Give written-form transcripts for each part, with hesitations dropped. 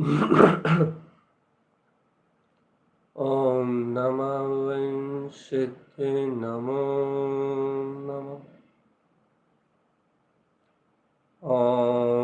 ॐ नमः विंशते नमो नमः। ॐ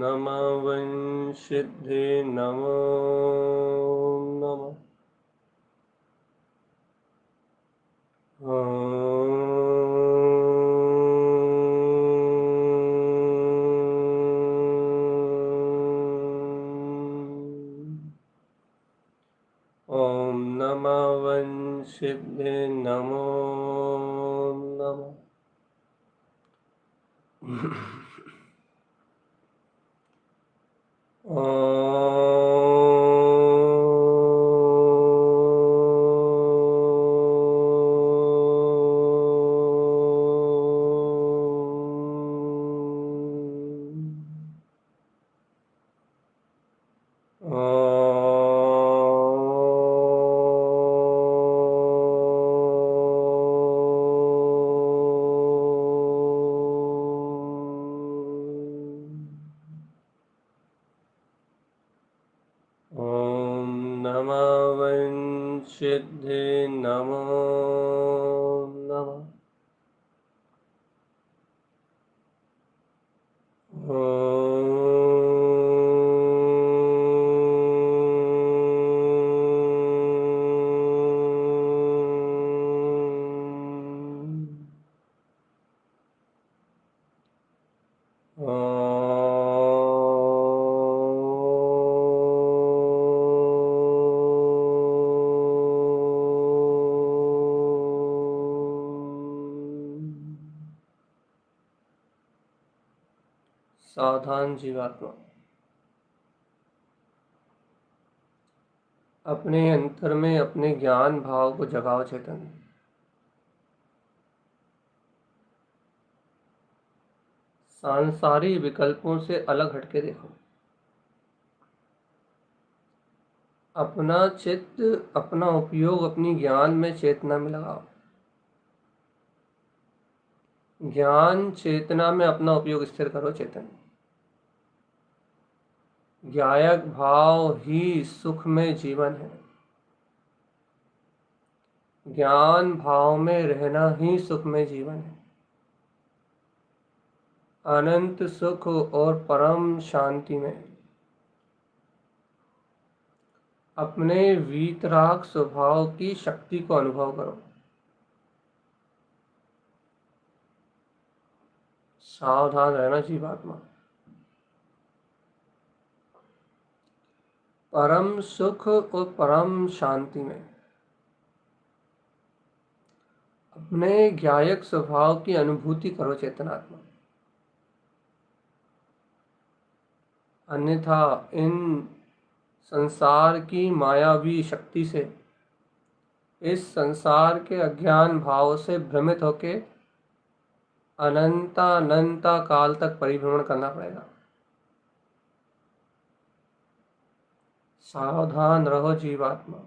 नमः विंशते नमो नमः। ॐ नमः विंशते नमो नमः। ॐ नमः विंशते नमो नमः। सावधान जीवात्मा, अपने अंतर में अपने ज्ञान भाव को जगाओ चेतन। सांसारिक विकल्पों से अलग हटके देखो। अपना चित्त, अपना उपयोग अपनी ज्ञान में चेतना में लगाओ। ज्ञान चेतना में अपना उपयोग स्थिर करो चेतन। ज्ञायक भाव ही सुख में जीवन है। ज्ञान भाव में रहना ही सुख में जीवन है। अनंत सुख और परम शांति में अपने वीतराग स्वभाव की शक्ति को अनुभव करो। सावधान रहना जीवात्मा। परम सुख और परम शांति में अपने ज्ञायक स्वभाव की अनुभूति करो चेतनात्मा। अन्यथा इन संसार की मायावी शक्ति से इस संसार के अज्ञान भाव से भ्रमित होके अनंता काल तक परिभ्रमण करना पड़ेगा। सावधान रहो जीवात्मा।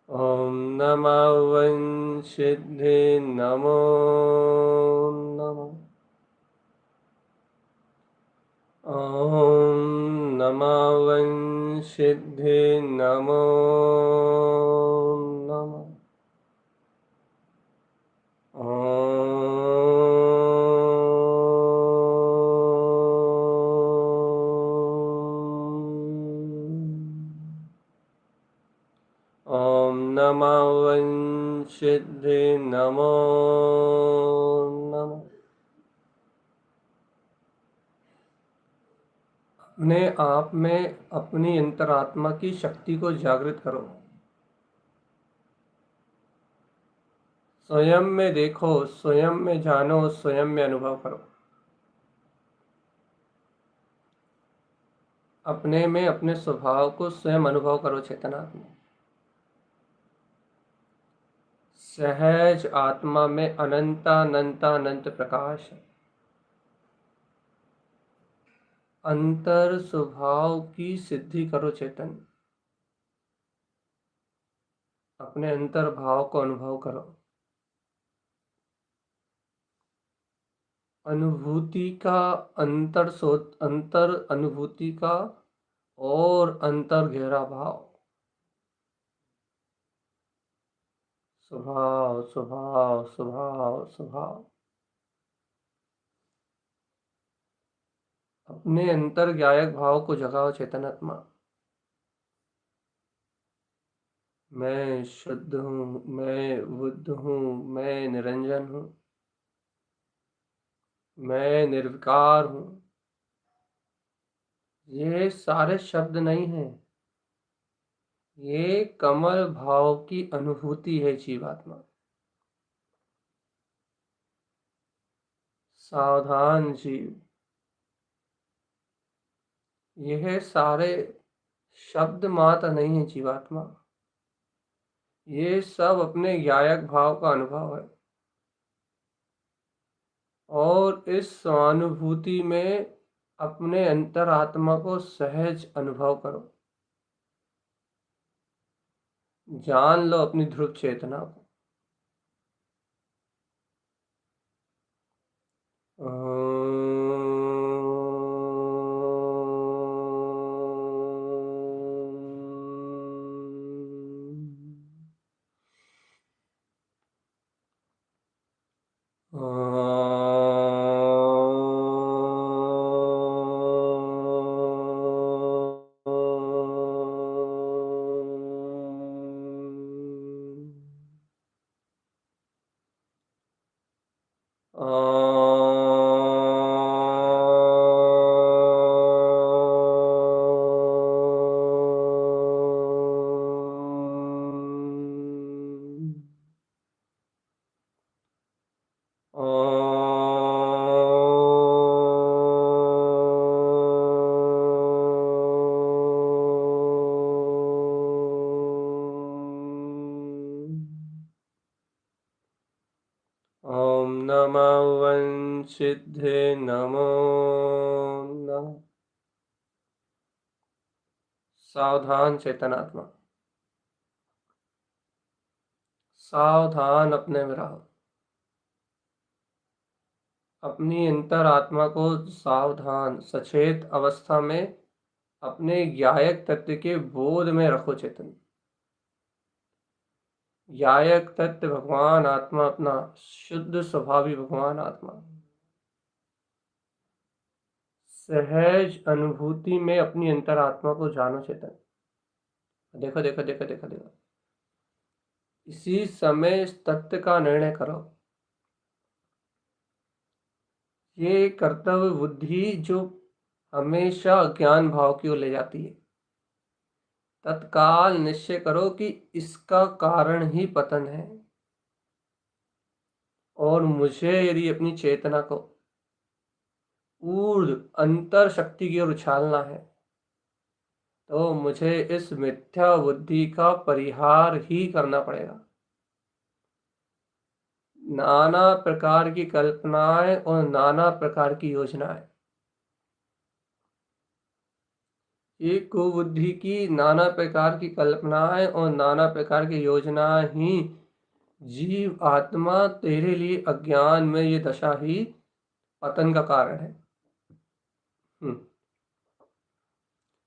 ॐ नमः वंशिद्धे नमो नमः। ॐ नमः वंशिद्धे नमो नमः। ॐ नमः वंशिद्धे नमो नमः। अपने आप में अपनी अंतरात्मा की शक्ति को जागृत करो। स्वयं में देखो, स्वयं में जानो, स्वयं में अनुभव करो। अपने में अपने स्वभाव को स्वयं अनुभव करो। चेतना में सहज आत्मा में अनंत प्रकाश है। अंतर स्वभाव की सिद्धि करो चेतन। अपने अंतर भाव को अनुभव करो। अनुभूति का अंतर अनुभूति का और अंतर गहरा भाव। स्वभाव स्वभाव स्वभाव स्वभाव। अपने अंतर ज्ञायक भाव को जगाओ चेतनात्मा। मैं शुद्ध हूँ, मैं बुद्ध हूँ, मैं निरंजन हूँ, मैं निर्विकार हूँ। ये सारे शब्द नहीं हैं, ये कमल भाव की अनुभूति है जीवात्मा। सावधान जीव, यह सारे शब्द मात्र नहीं है जीवात्मा। ये सब अपने ज्ञायक भाव का अनुभव है। और इस स्वानुभूति में अपने अंतरात्मा को सहज अनुभव करो। जान लो अपनी ध्रुव चेतना को। ॐ नमः वंशिद्धे नमो नमः। सावधान चेतनात्मा, सावधान अपने में रहो। अपनी अंतरात्मा को सावधान सचेत अवस्था में अपने ज्ञायक तत्व के बोध में रखो चेतन। ज्ञायक तत्व भगवान आत्मा, अपना शुद्ध स्वभावी भगवान आत्मा। सहज अनुभूति में अपनी अंतरात्मा को जानो चेतन। देखो देखो देखो देखो देखो। इसी समय इस तथ्य का निर्णय करो। ये कर्तव्य बुद्धि जो हमेशा अज्ञान भाव की ओर ले जाती है, तत्काल निश्चय करो कि इसका कारण ही पतन है, और मुझे यदि अपनी चेतना को ऊर्ध्व अंतर शक्ति की ओर उछालना है, तो मुझे इस मिथ्या बुद्धि का परिहार ही करना पड़ेगा। नाना प्रकार की कल्पनाएं और नाना प्रकार की योजनाएं, ये कुबुद्धि की नाना प्रकार की कल्पनाएं और नाना प्रकार की योजनाएं ही जीव आत्मा तेरे लिए अज्ञान में ये दशा ही पतन का कारण है।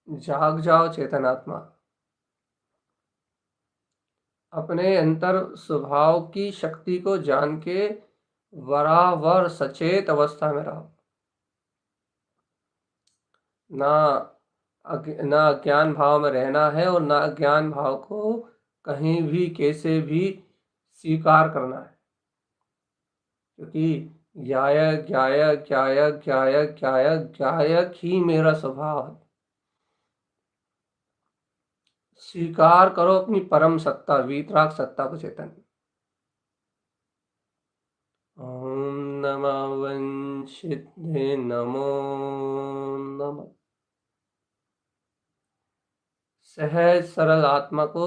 जाग जाओ चेतनात्मा, अपने अंतर स्वभाव की शक्ति को जान के बराबर सचेत अवस्था में रहो। ना अज्ञान भाव में रहना है और ना अज्ञान भाव को कहीं भी कैसे भी स्वीकार करना है, क्योंकि ज्ञायक ज्ञायक ज्ञायक ज्ञायक ज्ञायक ज्ञायक ही मेरा स्वभाव है। स्वीकार करो अपनी परम सत्ता, वीतराग सत्ता को चेतन। ओम नमः वंशिते नमो नमः। सहज सरल आत्मा को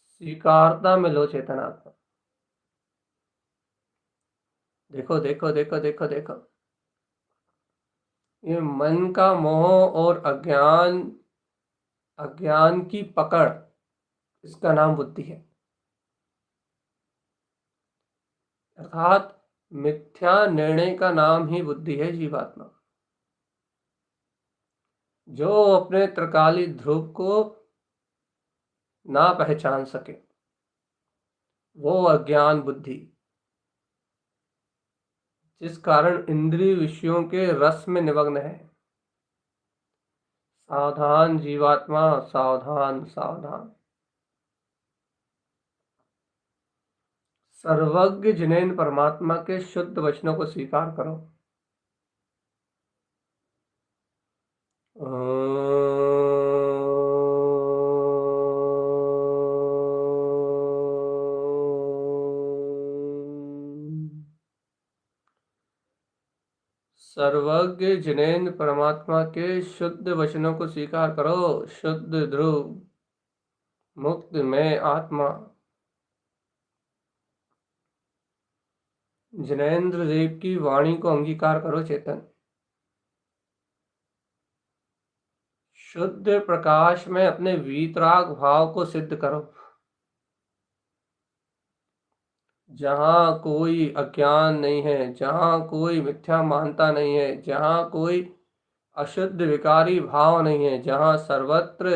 स्वीकारता में लो चेतनात्मा। देखो देखो देखो देखो देखो, ये मन का मोह और अज्ञान, अज्ञान की पकड़, इसका नाम बुद्धि है। अर्थात मिथ्या निर्णय का नाम ही बुद्धि है जीवात्मा। जो अपने त्रिकाली ध्रुव को ना पहचान सके, वो अज्ञान बुद्धि, जिस कारण इंद्रिय विषयों के रस में निमग्न है। सावधान जीवात्मा, सावधान सावधान। सर्वज्ञ जिनेन्द्र परमात्मा के शुद्ध वचनों को स्वीकार करो। सर्वज्ञ जिनेन्द्र परमात्मा के शुद्ध वचनों को स्वीकार करो। शुद्ध ध्रुव मुक्त में आत्मा, जिनेन्द्र देव की वाणी को अंगीकार करो चेतन। शुद्ध प्रकाश में अपने वीतराग भाव को सिद्ध करो। जहाँ कोई अज्ञान नहीं है, जहाँ कोई मिथ्या मानता नहीं है, जहाँ कोई अशुद्ध विकारी भाव नहीं है, जहाँ सर्वत्र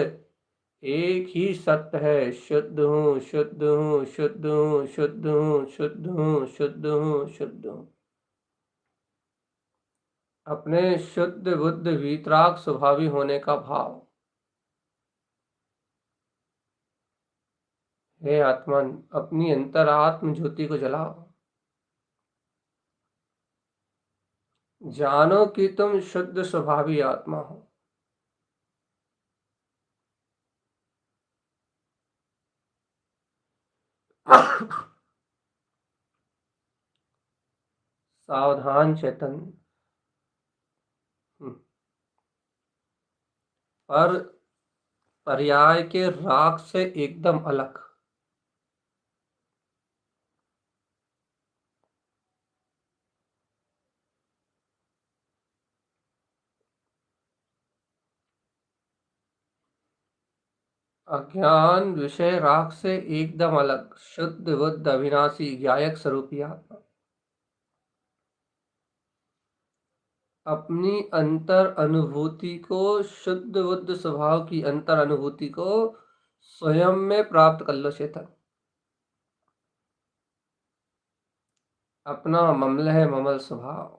एक ही सत्य है, शुद्ध हूँ शुद्ध हूँ शुद्ध हूँ शुद्ध हूँ शुद्ध हूँ शुद्ध हूँ शुद्ध हूँ। अपने शुद्ध बुद्ध वीतराग स्वभावी होने का भाव। हे आत्मन, अपनी अंतरात्म ज्योति को जलाओ। जानो कि तुम शुद्ध स्वभावी आत्मा हो। सावधान चेतन, पर पर्याय के राग से एकदम अलग। अज्ञान विषय राग से एकदम अलग, शुद्ध बुद्ध अविनाशी ज्ञायक स्वरूपी आत्मा अपनी अंतर अनुभूति को, शुद्ध बुद्ध स्वभाव की अंतर अनुभूति को स्वयं में प्राप्त कर लो चेतन। अपना ममल है ममल स्वभाव,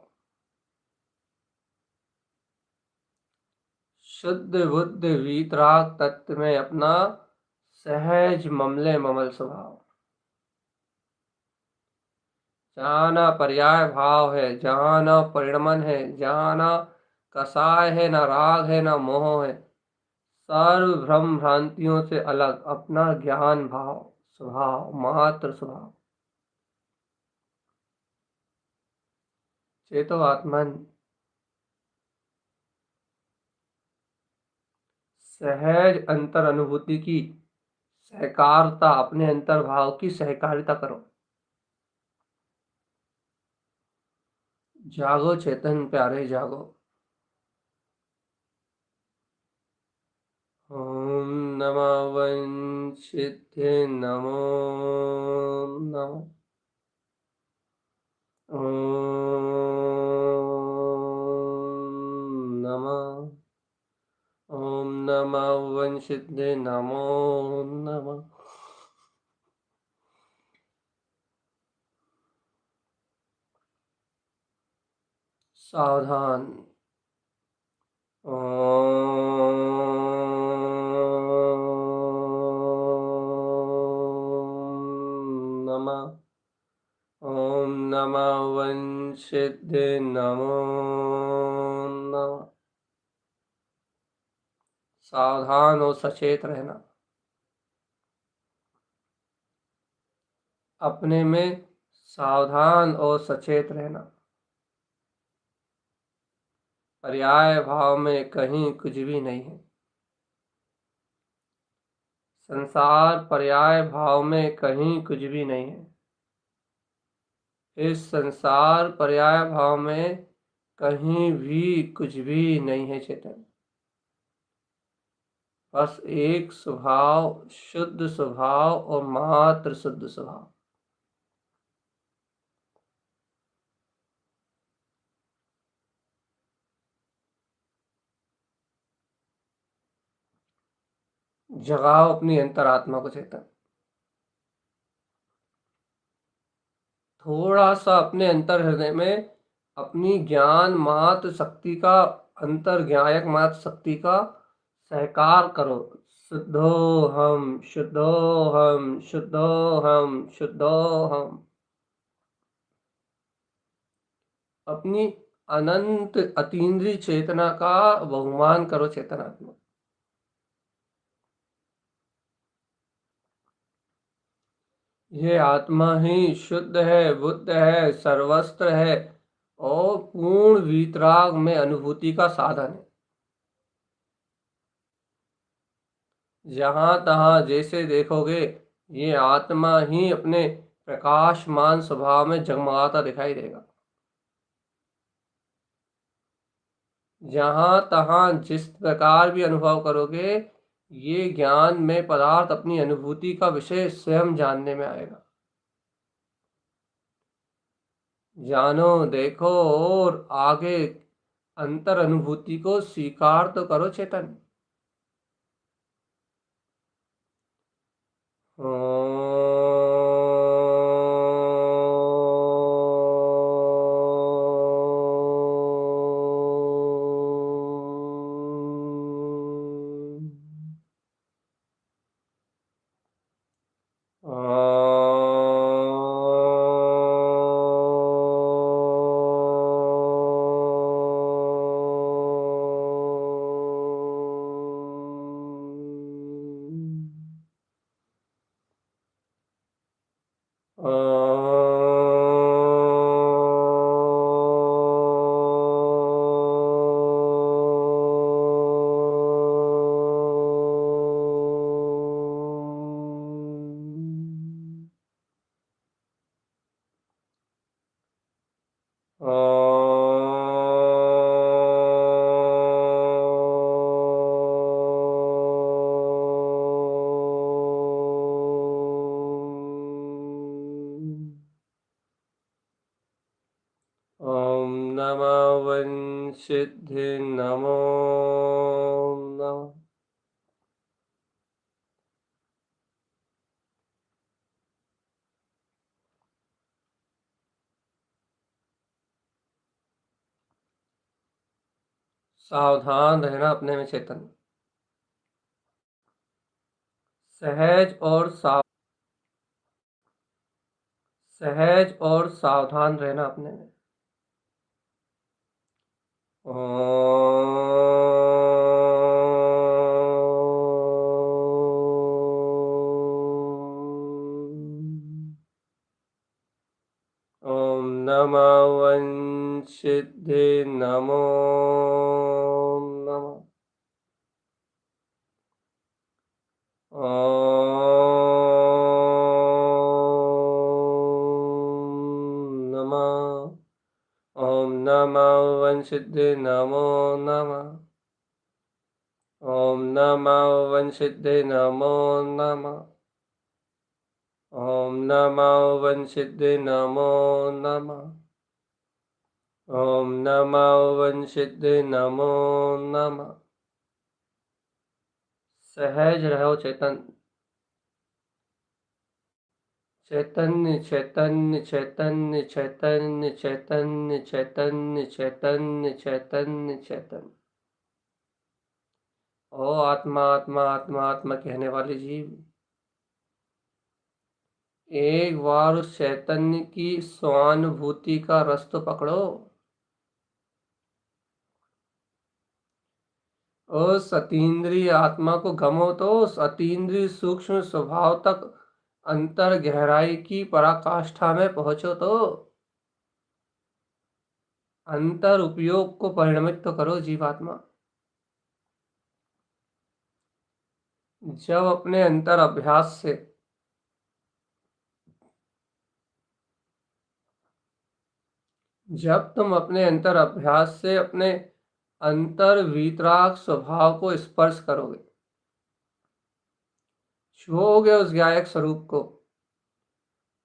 शुद्ध बुद्ध वीतराग तत्व में अपना सहज ममले ममल स्वभाव। जहाँ न पर्याय भाव है, जहाँ न परिणमन है, जहाँ न कसाय है, न राग है, न मोह है, सर्व भ्रम भ्रांतियों से अलग अपना ज्ञान भाव स्वभाव मात्र स्वभाव, चेतो आत्मन सहज अंतर अनुभूति की सहकारता, अपने अंतर्भाव की सहकारिता करो। जागो चेतन प्यारे जागो। ओम नमः वंशित्ये नमो नमः। ओम नमः। ओम नमः वंशित्ये नमो नमः। सावधान। ओम नमः। ओम नमः वंशित्ये नमो नमः। सावधान और सचेत रहना, अपने में सावधान और सचेत रहना। पर्याय भाव में कहीं कुछ भी नहीं है। संसार पर्याय भाव में कहीं कुछ भी नहीं है। इस संसार पर्याय भाव में कहीं भी कुछ भी नहीं है चेतन। बस एक स्वभाव, शुद्ध स्वभाव और मात्र शुद्ध स्वभाव। जगाओ अपनी अंतरात्मा को चेतन। थोड़ा सा अपने अंतर हृदय में अपनी ज्ञान मात्र शक्ति का, अंतर ज्ञायक मात्र शक्ति का सहकार करो। शुद्धो हम, शुद्धो हम, शुद्धो हम, शुद्धो हम। अपनी अनंत अतीन्द्रिय चेतना का बहुमान करो चेतनात्मक। ये आत्मा ही शुद्ध है, बुद्ध है, सर्वस्त्र है और पूर्ण वीतराग में अनुभूति का साधन है। जहाँ तहाँ जैसे देखोगे, ये आत्मा ही अपने प्रकाशमान स्वभाव में जगमगाता दिखाई देगा। जहाँ तहाँ जिस प्रकार भी अनुभव करोगे, ये ज्ञान में पदार्थ अपनी अनुभूति का विषय स्वयं जानने में आएगा। जानो, देखो और आगे अंतर अनुभूति को स्वीकार तो करो चेतन। ओम नमः वंशित्ये नमो नमः। सावधान रहना अपने में चेतन। सहज और सहज और सावधान रहना अपने में। ओम नमः वंशिद्धे नमो नमः। ओम नमः। ओम नमः वंशिद्धे नमो नमः। ओम नमः वंशिद्धे नमो नमः। ओम नमः वंशिद्धे नमो नमः। ओम नमः वंशिद्धे नमो नमः। सहज रहो चेतन। चैतन्य चैतन्य चैतन्य चैतन्य चैतन्य चैतन्य चैतन्य चैतन्य चैतन्य। ओ आत्मा आत्मा आत्मा आत्मा कहने वाले जीव, एक बार उस चैतन्य की स्वानुभूति का रस तो पकड़ो। उस अतीन्द्रिय आत्मा को गमो तो उस अतीन्द्रिय सूक्ष्म स्वभाव तक अंतर गहराई की पराकाष्ठा में पहुंचो तो अंतर उपयोग को परिणमित तो करो जीवात्मा। जब अपने अंतर अभ्यास से जब तुम अपने अंतर अभ्यास से अपने अंतर वीतराग स्वभाव को स्पर्श करोगे, छुओगे उस गायक स्वरूप को,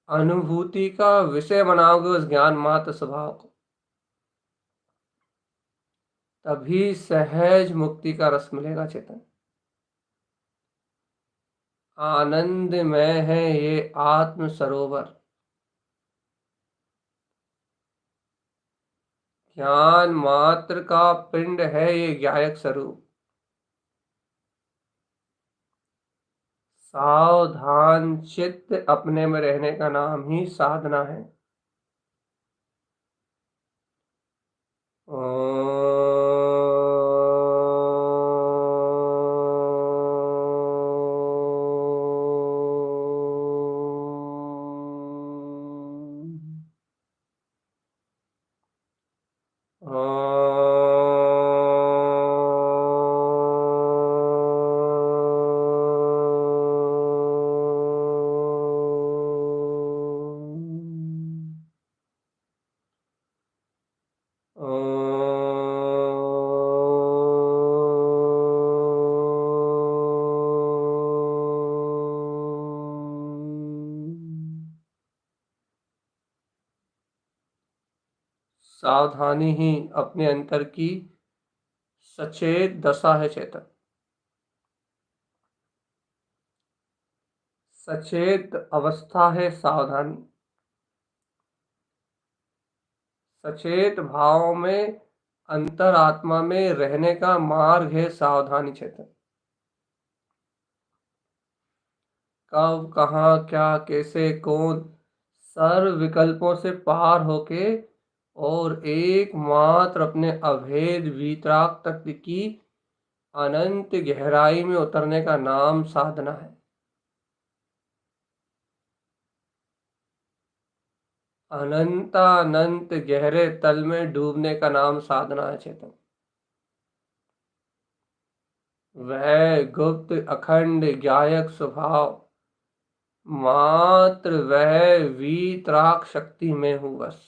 अनुभूति का विषय बनाओगे उस ज्ञान मात्र स्वभाव को, तभी सहज मुक्ति का रस मिलेगा चेतन। आनंदमय है ये आत्म सरोवर, ज्ञान मात्र का पिंड है ये गायक स्वरूप। सावधान चित्त अपने में रहने का नाम ही साधना है। सावधानी ही अपने अंतर की सचेत दशा है चेतन। सचेत अवस्था है सावधानी। सचेत भाव में अंतर आत्मा में रहने का मार्ग है सावधानी चेतन। कब कहाँ क्या कैसे कौन सर्व विकल्पों से पार होके और एकमात्र अपने अभेद वीतराग तत्व की अनंत गहराई में उतरने का नाम साधना है। अनंतानंत गहरे तल में डूबने का नाम साधना है चेतन। वह गुप्त अखंड गायक स्वभाव मात्र वह वीतराग शक्ति में हूँ बस।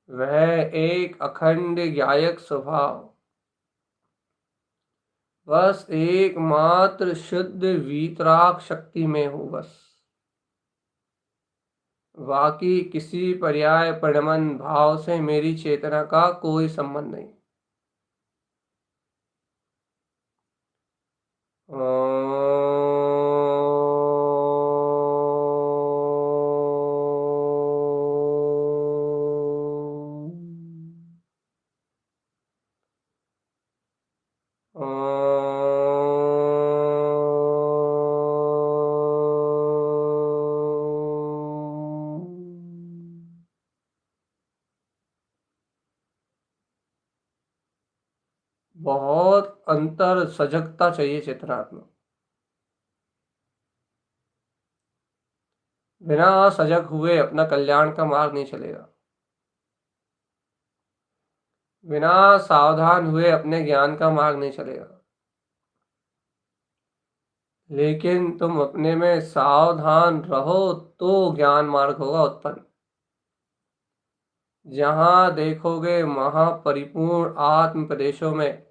वह एक अखंड गायक स्वभाव बस एकमात्र शुद्ध वीतराग शक्ति में हूँ बस। बाकी किसी पर्याय परिणमन भाव से मेरी चेतना का कोई संबंध नहीं। बहुत अंतर सजगता चाहिए चेतनात्मा। बिना सजग हुए अपना कल्याण का मार्ग नहीं चलेगा। बिना सावधान हुए अपने ज्ञान का मार्ग नहीं चलेगा। लेकिन तुम अपने में सावधान रहो तो ज्ञान मार्ग होगा उत्पन्न। जहाँ देखोगे महापरिपूर्ण आत्म प्रदेशों में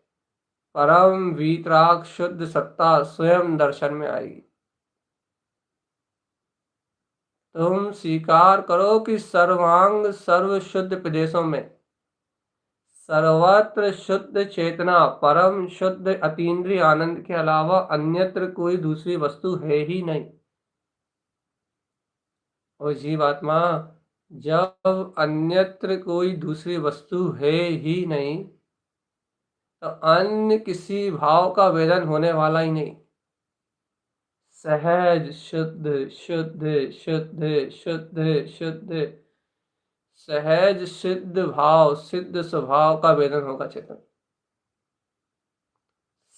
परम वीतराग शुद्ध सत्ता स्वयं दर्शन में आएगी। तुम स्वीकार करो कि सर्वांग सर्व शुद्ध प्रदेशों में सर्वत्र शुद्ध चेतना परम शुद्ध अतीन्द्रिय आनंद के अलावा अन्यत्र कोई दूसरी वस्तु है ही नहीं। और जीवात्मा, जब अन्यत्र कोई दूसरी वस्तु है ही नहीं तो अन्य किसी भाव का वेदन होने वाला ही नहीं। सहज शुद्ध शुद्ध शुद्ध शुद्ध शुद्ध सहज सिद्ध भाव सिद्ध स्वभाव का वेदन होगा चेतन।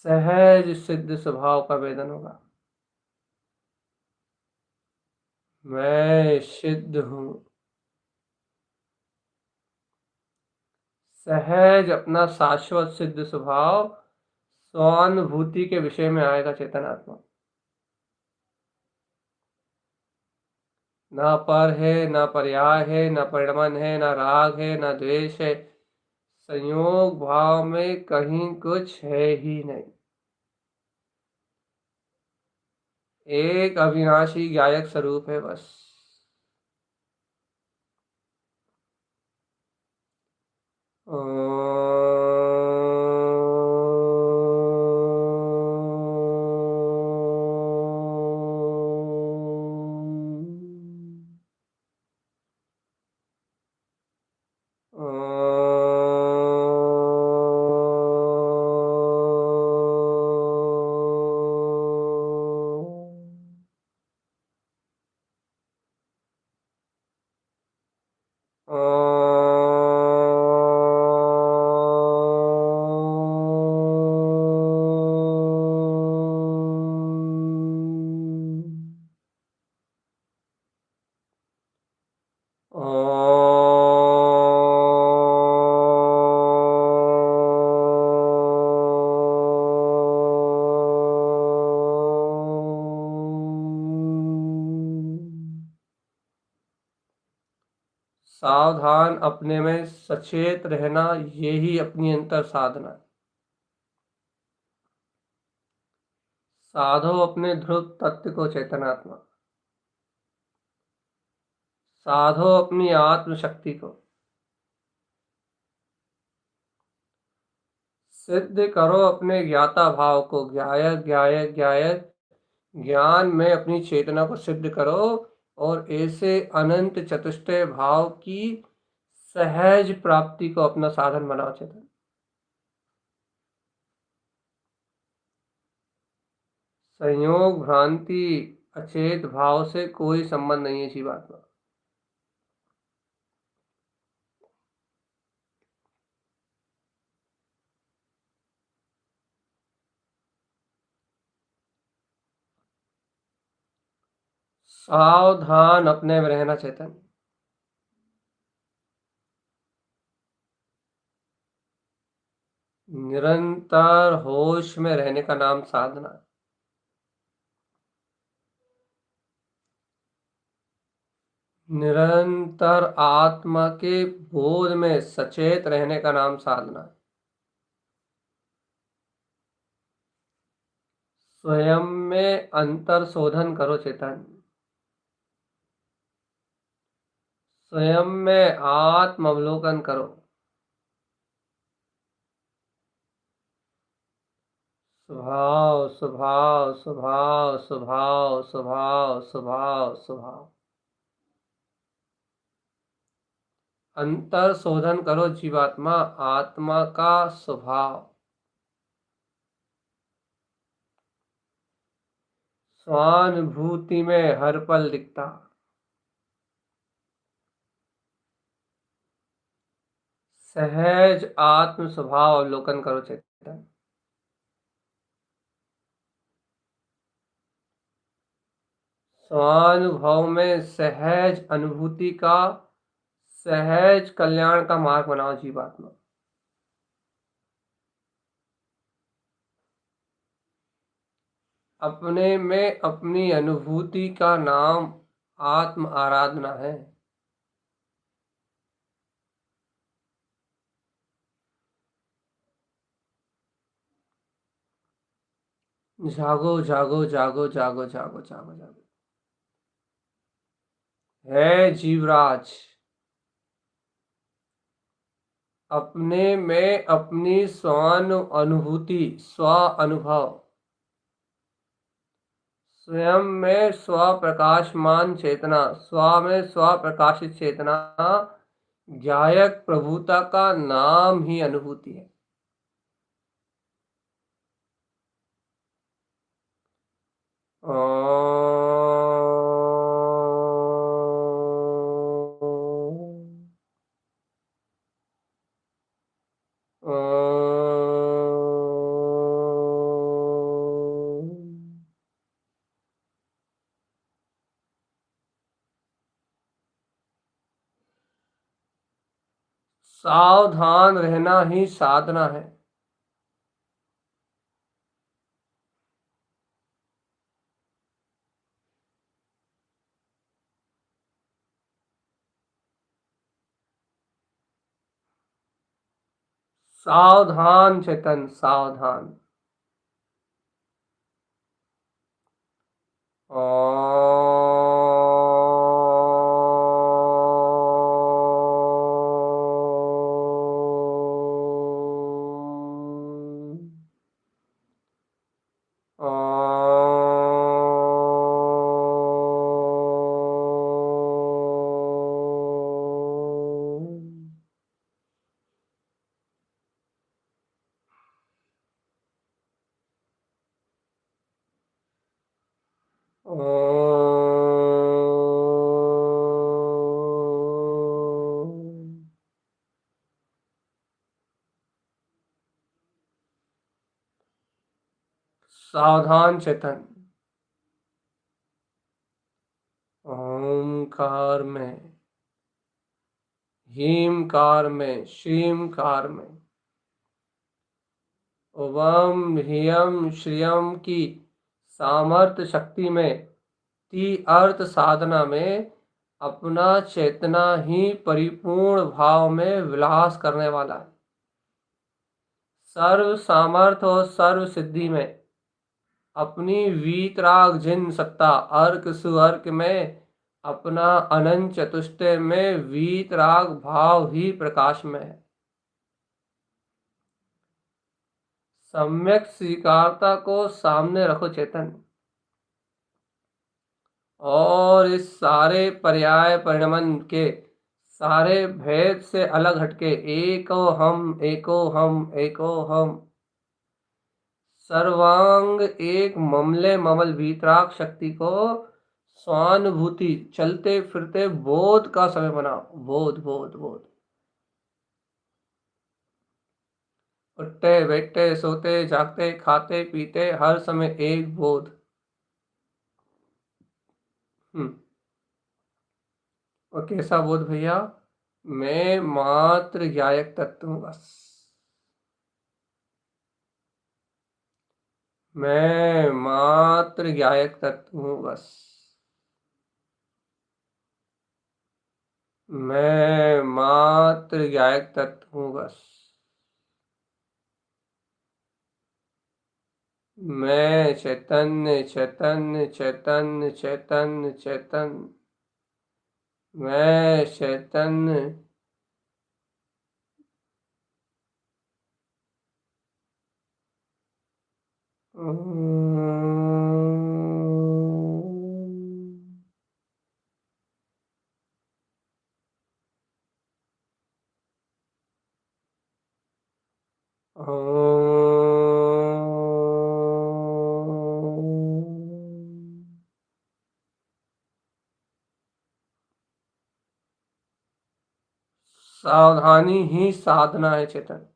सहज सिद्ध स्वभाव का वेदन होगा। मैं सिद्ध हूँ। सहज अपना शाश्वत सिद्ध स्वभाव स्वानुभूति के विषय में आएगा चेतन आत्मा। ना पर है, ना पर्याय है, ना परिणमन है, ना राग है, ना द्वेष है। संयोग भाव में कहीं कुछ है ही नहीं। एक अविनाशी गायक स्वरूप है बस। सावधान अपने में सचेत रहना, यही अपनी अंतर साधना है। साधो अपने ध्रुव तत्व को चेतनात्मा। साधो अपनी आत्म शक्ति को। सिद्ध करो अपने ज्ञाता भाव को। ज्ञायक ज्ञायक ज्ञायक ज्ञान में अपनी चेतना को सिद्ध करो और ऐसे अनंत चतुष्टय भाव की सहज प्राप्ति को अपना साधन बनाओ चेतन। संयोग भ्रांति अचेत भाव से कोई संबंध नहीं है जीवात्मा। सावधान अपने में रहना चेतन। निरंतर होश में रहने का नाम साधना है। निरंतर आत्मा के बोध में सचेत रहने का नाम साधना है। स्वयं में अंतर शोधन करो चेतन। स्वयं में आत्म अवलोकन करो। स्वभाव स्वभाव स्वभाव स्वभाव स्वभाव स्वभाव स्वभाव अंतर शोधन करो जीवात्मा। आत्मा का स्वभाव स्वानुभूति में हर पल दिखता। सहज आत्म स्वभाव अवलोकन करो चेतन। स्वानुभव में सहज अनुभूति का सहज कल्याण का मार्ग बनाओ जीवात्मा। अपने में अपनी अनुभूति का नाम आत्म आराधना है। जागो जागो जागो जागो जागो जागो जागो। है जीवराज, अपने में अपनी स्वानु अनुभूति स्व अनुभव, स्वयं में स्व प्रकाशमान चेतना, स्व में स्व प्रकाशित चेतना, ज्ञायक प्रभुता का नाम ही अनुभूति है। सावधान रहना ही साधना है। सावधान चेतन, सावधान। सावधान चेतन। ओमकार में, हीमकार में, शीमकार में, ओवम ह्रियम श्रियम की सामर्थ्य शक्ति में, ती अर्थ साधना में अपना चेतना ही परिपूर्ण भाव में विलास करने वाला है। सर्व सामर्थ्य और सर्व सिद्धि में अपनी वीतराग जिन सत्ता, अर्क सुअर्क में अपना अनंत चतुष्टय में वीतराग भाव ही प्रकाश में है। सम्यक स्वीकारता को सामने रखो चेतन, और इस सारे पर्याय परिणमन के सारे भेद से अलग हटके एको हम एको हम एको हम सर्वांग एक ममले ममल वीतराग शक्ति को स्वानुभूति चलते फिरते बोध का समय बनाओ। बोध बोध बोध, उठते बैठते सोते जागते खाते पीते हर समय एक बोध। और कैसा बोध भैया? मैं मात्र ज्ञायक तत्व हूं बस। मैं मात्र ज्ञायक तत्व हूं बस। मैं मात्र ज्ञायक तत्व हूं बस। मैं चैतन्य चैतन्य चैतन्य चैतन्य चैतन्य, मैं चैतन्य। सावधानी ही साधना है चेतन।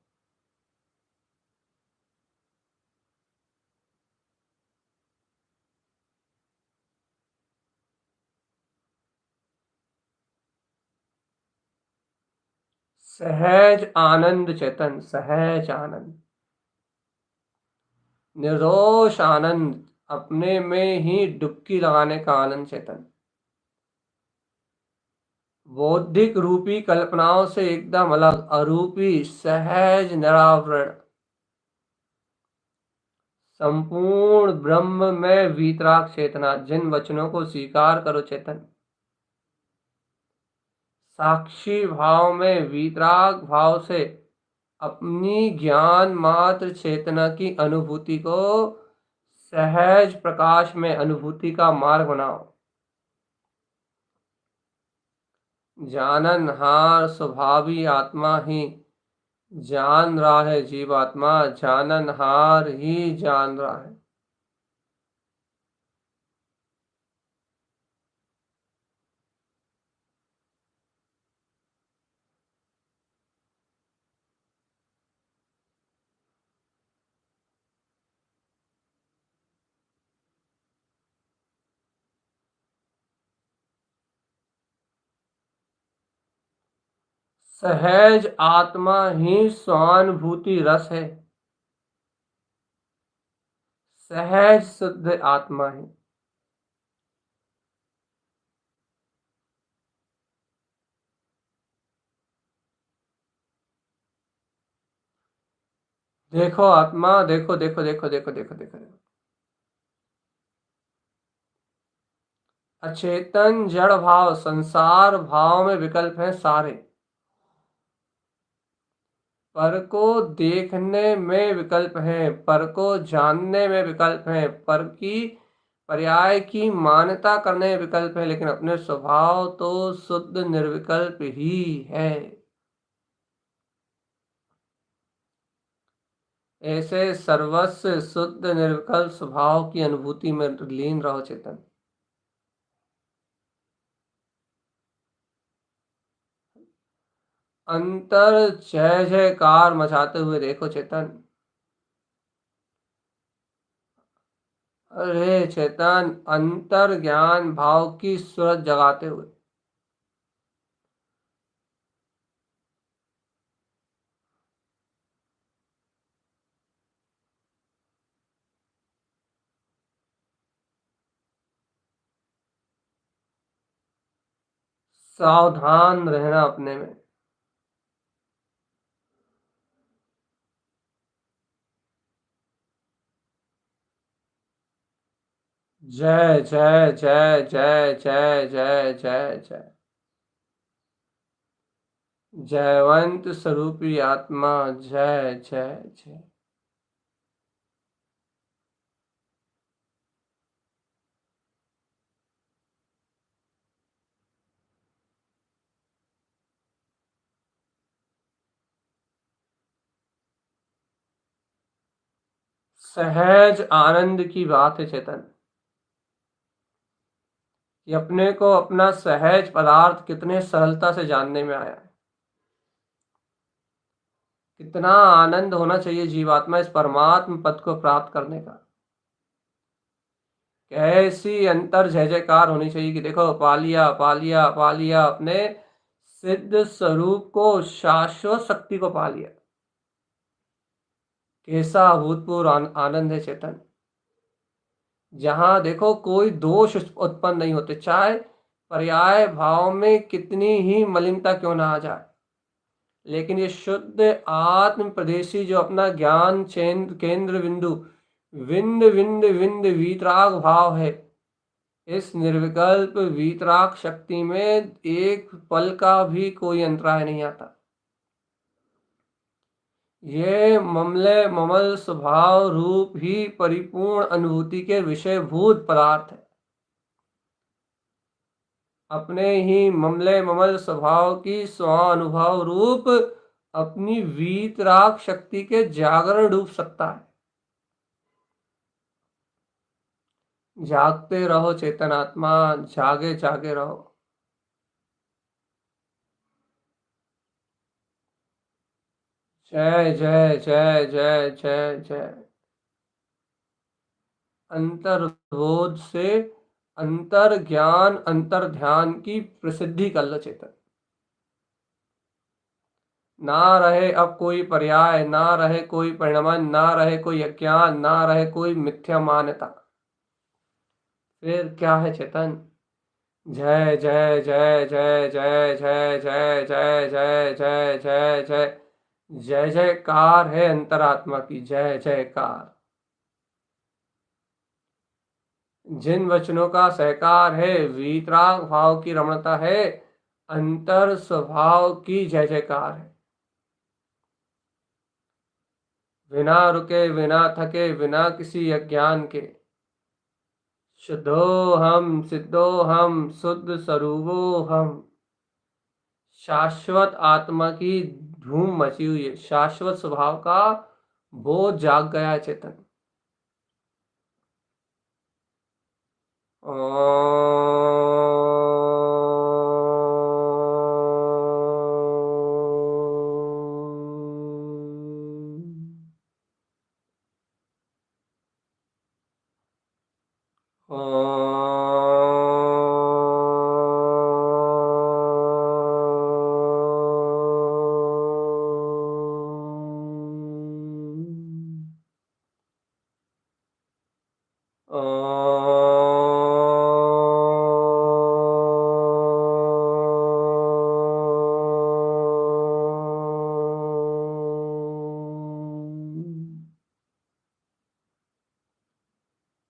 सहज आनंद चेतन, सहज आनंद, निर्दोष आनंद, अपने में ही डुबकी लगाने का आनंद चेतन। बौद्धिक रूपी कल्पनाओं से एकदम अलग, अरूपी सहज निरावरण, संपूर्ण ब्रह्म में वीतराग चेतना। जिन वचनों को स्वीकार करो चेतन, साक्षी भाव में वीतराग भाव से अपनी ज्ञान मात्र चेतना की अनुभूति को सहज प्रकाश में अनुभूति का मार्ग बनाओ। जाननहार स्वभावी आत्मा ही जान रहा है, जीवात्मा जाननहार ही जान रहा है। सहज आत्मा ही स्वानुभूति रस है, सहज शुद्ध आत्मा है। देखो आत्मा, देखो देखो देखो देखो देखो देखो, देखो। अचेतन जड़ भाव संसार भाव में विकल्प हैं सारे। पर को देखने में विकल्प हैं, पर को जानने में विकल्प हैं, पर की पर्याय की मान्यता करने में विकल्प है, लेकिन अपने स्वभाव तो शुद्ध निर्विकल्प ही है। ऐसे सर्वस्व शुद्ध निर्विकल्प स्वभाव की अनुभूति में लीन रहो चेतन। अंतर जय जयकार मचाते हुए देखो चेतन। अरे चेतन, अंतर ज्ञान भाव की सूरत जगाते हुए सावधान रहना अपने में। जय जय जय जय जय जय जय जय। जयवंत स्वरूपी आत्मा, जय जय जय। सहज आनंद की बात है चेतन, कि अपने को अपना सहज पदार्थ कितने सरलता से जानने में आया है। कितना आनंद होना चाहिए जीवात्मा इस परमात्म पद को प्राप्त करने का। कैसी अंतर जय जयकार होनी चाहिए कि देखो पा लिया पा लिया पा लिया, अपने सिद्ध स्वरूप को, शाश्वत शक्ति को पा लिया। कैसा अभूतपूर्व आनंद है चेतन, जहां देखो कोई दोष उत्पन्न नहीं होते, चाहे पर्याय भाव में कितनी ही मलिनता क्यों ना आ जाए, लेकिन ये शुद्ध आत्म प्रदेशी जो अपना ज्ञान केंद्र बिंदु विंद विंद विंद वीतराग भाव है, इस निर्विकल्प वीतराग शक्ति में एक पल का भी कोई अंतराय नहीं आता। ये ममले ममल स्वभाव रूप ही परिपूर्ण अनुभूति के विषयभूत पदार्थ है। अपने ही ममले ममल स्वभाव की स्वानुभव रूप अपनी वीतराग शक्ति के जागरण डूब सकता है। जागते रहो चेतन आत्मा, जागे जागे रहो। जय जय जय जय जय जय। अंतर्बोध से अंतर ज्ञान अंतर ध्यान की प्रसिद्धि कर लो चेतन। ना रहे अब कोई पर्याय, ना रहे कोई परिणमन, ना रहे कोई अज्ञान, ना रहे कोई मिथ्या मान्यता। फिर क्या है चेतन? जय जय जय जय जय जय जय जय जय जय जय जय। जय जयकार है अंतरात्मा की, जय जयकार। जिन वचनों का सहकार है, वीतराग भाव की रमणता है, अंतर स्वभाव की जय जयकार है। बिना रुके, बिना थके, बिना किसी अज्ञान के, शुद्धो हम, सिद्धो हम, शुद्ध स्वरूपो हम। शाश्वत आत्मा की धूम मची हुई है, शाश्वत स्वभाव का बोध जाग गया है चेतन।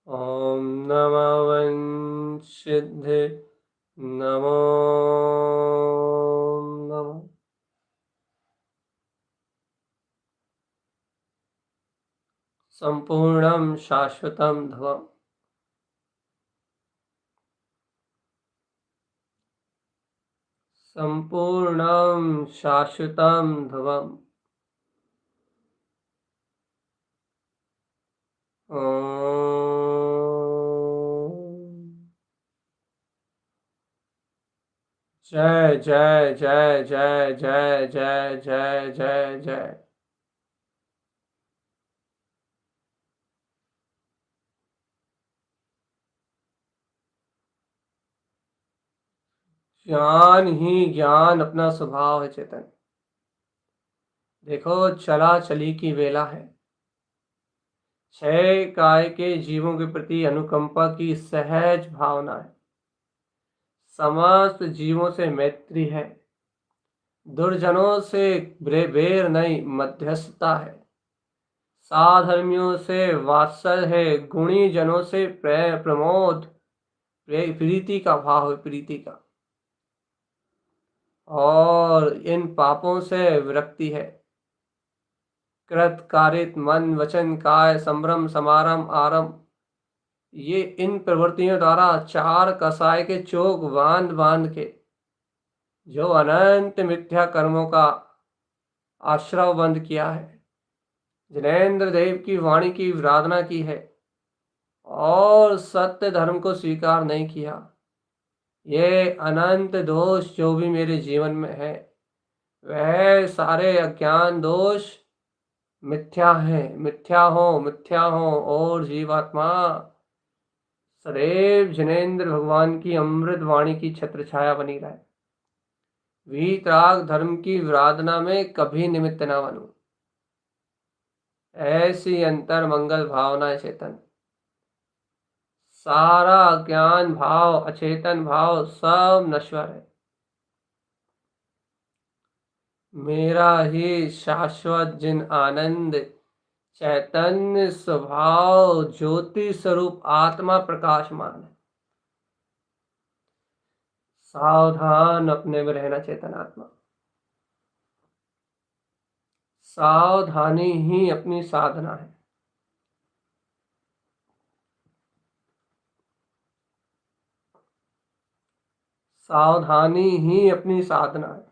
ओम नमः वंशिद्धे नमो नमः। संपूर्णं शाश्वतं ध्रुवम्। संपूर्णं शाश्वतं ध्रुवम्। जय जय जय जय जय जय जय जय जय। ज्ञान ही ज्ञान अपना स्वभाव है चेतन। देखो चला चली की वेला है, क्षय काय के जीवों के प्रति अनुकंपा की सहज भावना है, समस्त जीवों से मैत्री है, दुर्जनों से बेर नहीं मध्यस्थता है, साधर्मियों से वात्सल है, गुणी जनों से प्रमोद प्रीति का भाव है, प्रीति का। और इन पापों से विरक्ति है, कृत कारित मन वचन काय संभ्रम समारंभ आरंभ। ये इन प्रवृत्तियों द्वारा चार कसाय के चोक बांध बांध के जो अनंत मिथ्या कर्मों का आश्रव बंद किया है, जिनेन्द्र देव की वाणी की आराधना की है और सत्य धर्म को स्वीकार नहीं किया, ये अनंत दोष जो भी मेरे जीवन में है, वह सारे अज्ञान दोष मिथ्या है, मिथ्या हो। और जीवात्मा सदैव जिनेन्द्र भगवान की अमृत वाणी की छत्र छाया बनी रहे, वीतराग धर्म की आराधना में कभी निमित्त न बनूं। ऐसी अंतर मंगल भावना चेतन, सारा ज्ञान भाव अचेतन भाव सब नश्वर है, मेरा ही शाश्वत जिन आनंद चैतन्य स्वभाव ज्योति स्वरूप आत्मा प्रकाशमान है। सावधान अपने में रहना चेतन आत्मा, सावधानी ही अपनी साधना है। सावधानी ही अपनी साधना है।